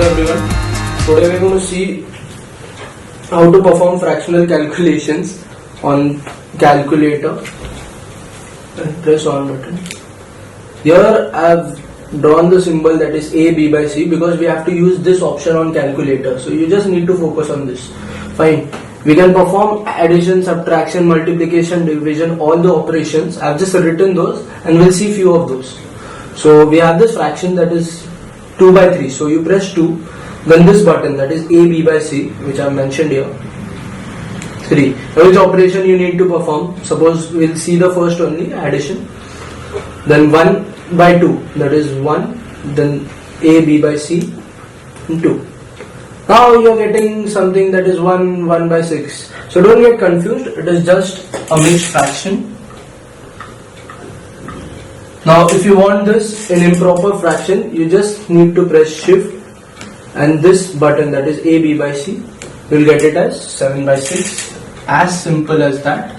everyone. Today we're going to see how to perform fractional calculations on calculator. And press on button. Here I have drawn the symbol that is A B by C because we have to use this option on calculator. So you just need to focus on this. Fine. We can perform addition, subtraction, multiplication, division, all the operations. I have just written those and we'll see few of those. So we have this fraction that is 2 by 3. So you press 2, then this button that is A B by C, which I have mentioned here. 3. Now which operation you need to perform? Suppose we'll see the first only, addition. Then 1 by 2, that is 1. Then A B by C, 2. Now you are getting something that is 1 by 6. So don't get confused, it is just a mixed fraction. Now if you want this in improper fraction, you just need to press shift and this button that is A B by C, you will get it as 7 by 6. As simple as that.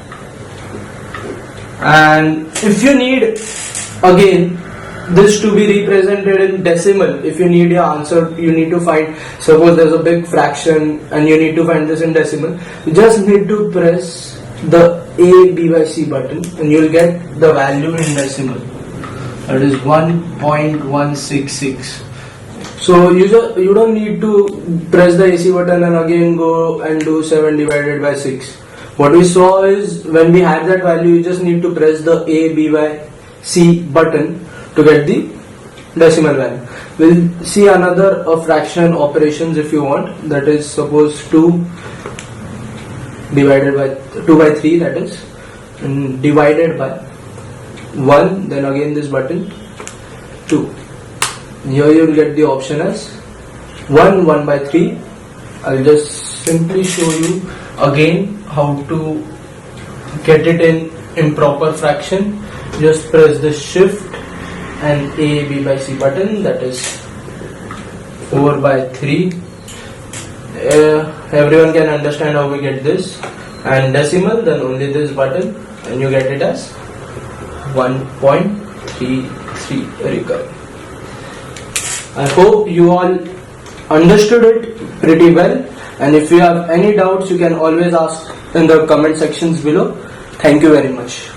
And if you need again this to be represented in decimal, if you need your answer, you need to find, suppose there's a big fraction and you need to find this in decimal, you just need to press the A B by C button and you will get the value in decimal, that is 1.166. so you don't need to press the AC button and again go and do 7 divided by 6. What we saw is when we had that value, you just need to press the A B by C button to get the decimal value. We'll see another fraction operations if you want, that is suppose 2 divided by 2 by 3, that is, and divided by 1, then again this button 2. Here you will get the option as 1 by 3. I'll just simply show you again how to get it in improper fraction. Just press the shift and A B by C button, that is 4 by 3. Everyone can understand how we get this. And decimal, then only this button and you get it as 1.33 recurring. I hope you all understood it pretty well, and if you have any doubts you can always ask in the comment sections below. Thank you very much.